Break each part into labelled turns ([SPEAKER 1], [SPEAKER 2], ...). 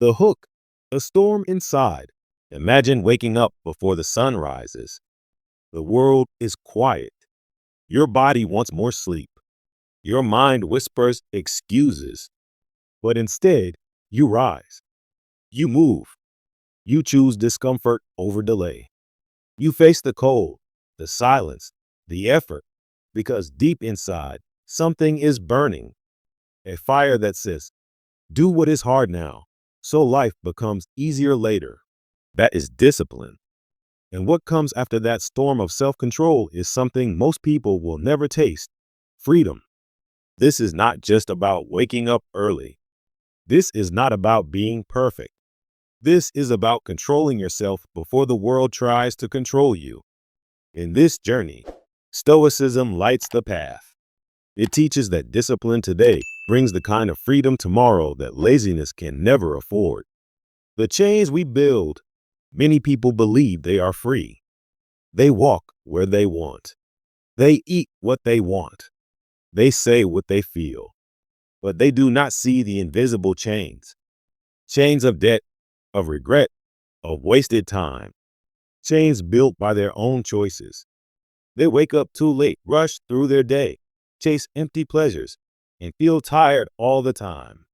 [SPEAKER 1] The hook, a storm inside. Imagine waking up before the sun rises. The world is quiet. Your body wants more sleep. Your mind whispers excuses. But instead, you rise. You move. You choose discomfort over delay. You face the cold, the silence, the effort, because deep inside, something is burning. A fire that says, do what is hard now, so life becomes easier later. That is discipline. And what comes after that storm of self-control is something most people will never taste: freedom. This is not just about waking up early. This is not about being perfect. This is about controlling yourself before the world tries to control you. In this journey, Stoicism lights the path. It teaches that discipline today brings the kind of freedom tomorrow that laziness can never afford. The chains we build, many people believe they are free. They walk where they want. They eat what they want. They say what they feel. But they do not see the invisible chains. Chains of debt, of regret, of wasted time. Chains built by their own choices. They wake up too late, rush through their day, chase empty pleasures, and feel tired all the time.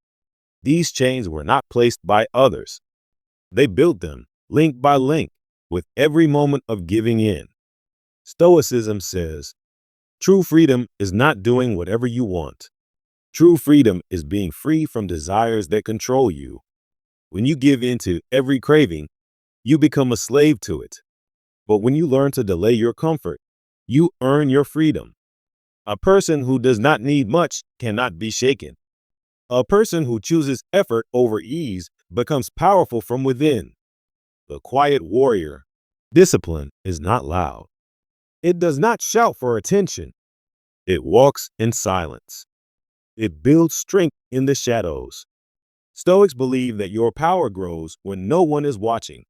[SPEAKER 1] These chains were not placed by others. They built them, link by link, with every moment of giving in. Stoicism says, true freedom is not doing whatever you want. True freedom is being free from desires that control you. When you give in to every craving, you become a slave to it. But when you learn to delay your comfort, you earn your freedom. A person who does not need much cannot be shaken. A person who chooses effort over ease becomes powerful from within. The quiet warrior. Discipline is not loud. It does not shout for attention. It walks in silence. It builds strength in the shadows. Stoics believe that your power grows when no one is watching.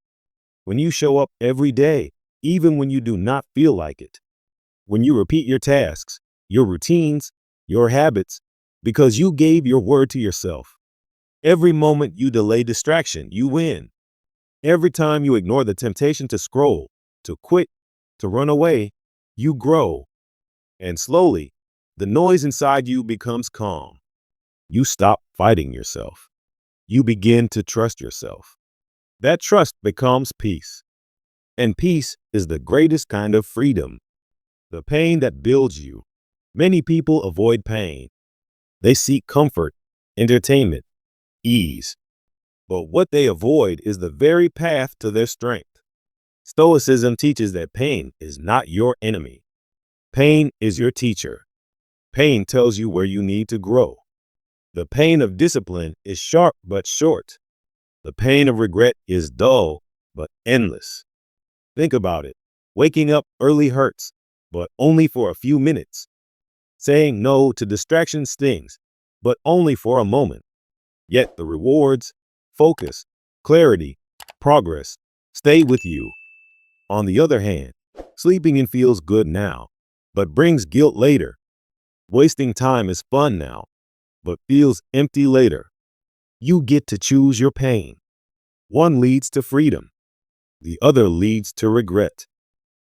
[SPEAKER 1] When you show up every day, even when you do not feel like it. When you repeat your tasks, your routines, your habits, because you gave your word to yourself. Every moment you delay distraction, you win. Every time you ignore the temptation to scroll, to quit, to run away, you grow. And slowly, the noise inside you becomes calm. You stop fighting yourself. You begin to trust yourself. That trust becomes peace. And peace is the greatest kind of freedom. The pain that builds you. Many people avoid pain. They seek comfort, entertainment, ease. But what they avoid is the very path to their strength. Stoicism teaches that pain is not your enemy. Pain is your teacher. Pain tells you where you need to grow. The pain of discipline is sharp but short. The pain of regret is dull but endless. Think about it. Waking up early hurts, but only for a few minutes. Saying no to distraction stings, but only for a moment. Yet the rewards, focus, clarity, progress stay with you. On the other hand, sleeping in feels good now, but brings guilt later. Wasting time is fun now, but feels empty later. You get to choose your pain. One leads to freedom. The other leads to regret.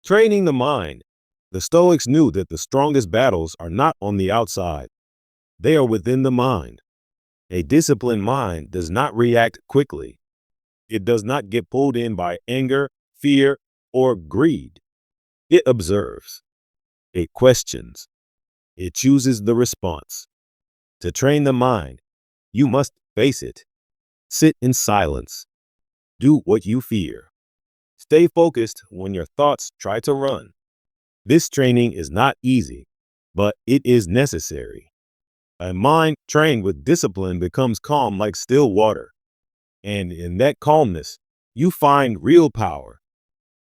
[SPEAKER 1] Training the mind. The Stoics knew that the strongest battles are not on the outside. They are within the mind. A disciplined mind does not react quickly. It does not get pulled in by anger, fear, or greed. It observes. It questions. It chooses the response. To train the mind, you must face it. Sit in silence. Do what you fear. Stay focused when your thoughts try to run. This training is not easy, but it is necessary. A mind trained with discipline becomes calm like still water. And in that calmness, you find real power.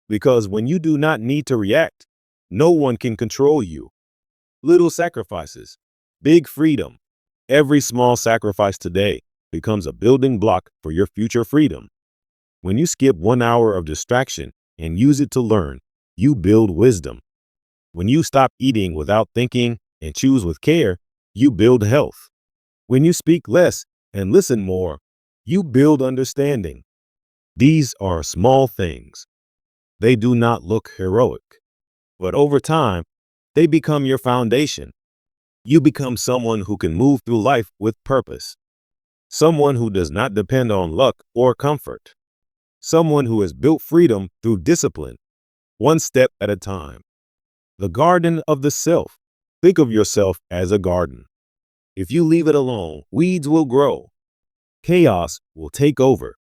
[SPEAKER 1] Because when you do not need to react, no one can control you. Little sacrifices, big freedom. Every small sacrifice today becomes a building block for your future freedom. When you skip 1 hour of distraction and use it to learn, you build wisdom. When you stop eating without thinking and choose with care, you build health. When you speak less and listen more, You build understanding. These are small things. They do not look heroic, but over time, they become your foundation. You become someone who can move through life with purpose, someone who does not depend on luck or comfort, someone who has built freedom through discipline, one step at a time. The garden of the self. Think of yourself as a garden. If you leave it alone, weeds will grow. Chaos will take over.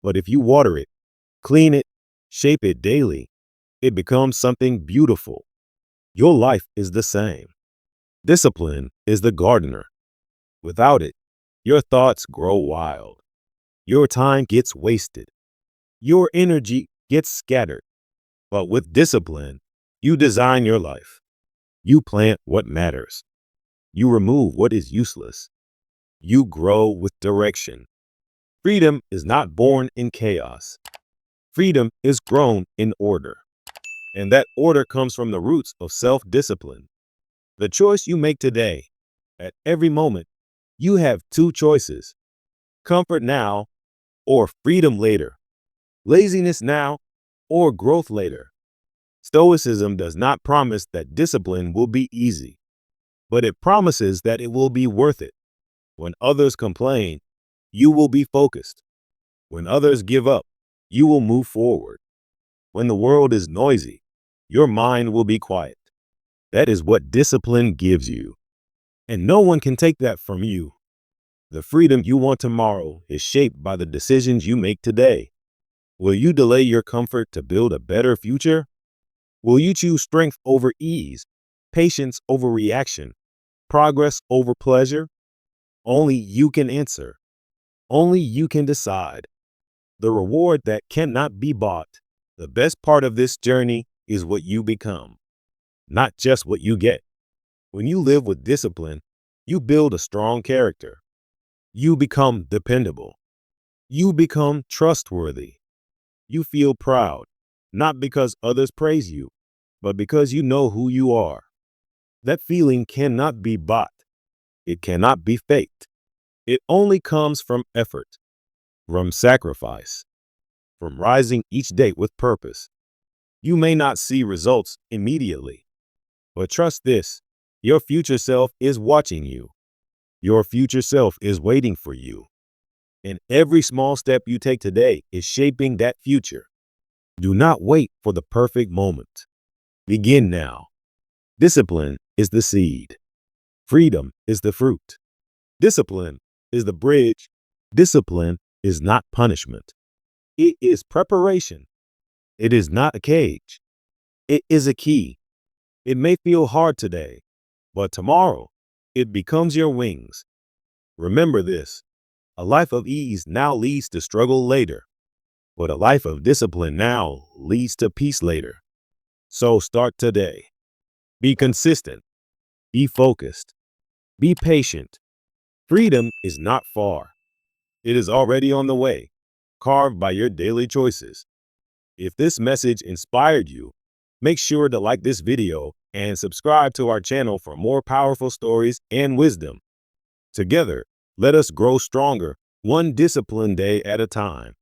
[SPEAKER 1] But if you water it, clean it, shape it daily, it becomes something beautiful. Your life is the same. Discipline is the gardener. Without it, your thoughts grow wild. Your time gets wasted. Your energy gets scattered. But with discipline, you design your life. You plant what matters. You remove what is useless. You grow with direction. Freedom is not born in chaos. Freedom is grown in order. And that order comes from the roots of self-discipline. The choice you make today, at every moment, you have two choices: comfort now or freedom later, laziness now or growth later. Stoicism does not promise that discipline will be easy, but it promises that it will be worth it. When others complain, you will be focused. When others give up, you will move forward. When the world is noisy, your mind will be quiet. That is what discipline gives you. And no one can take that from you. The freedom you want tomorrow is shaped by the decisions you make today. Will you delay your comfort to build a better future? Will you choose strength over ease, patience over reaction, progress over pleasure? Only you can answer. Only you can decide. The reward that cannot be bought. The best part of this journey is what you become, not just what you get. When you live with discipline, you build a strong character. You become dependable. You become trustworthy. You feel proud, not because others praise you, but because you know who you are. That feeling cannot be bought. It cannot be faked. It only comes from effort, from sacrifice, from rising each day with purpose. You may not see results immediately, but trust this: your future self is watching you. Your future self is waiting for you. And every small step you take today is shaping that future. Do not wait for the perfect moment. Begin now. Discipline is the seed. Freedom is the fruit. Discipline is the bridge. Discipline is not punishment. It is preparation. It is not a cage. It is a key. It may feel hard today, but tomorrow it becomes your wings. Remember this: a life of ease now leads to struggle later, but a life of discipline now leads to peace later. So start today. Be consistent. Be focused. Be patient. Freedom is not far. It is already on the way, carved by your daily choices. If this message inspired you, make sure to like this video and subscribe to our channel for more powerful stories and wisdom. Together, let us grow stronger, one disciplined day at a time.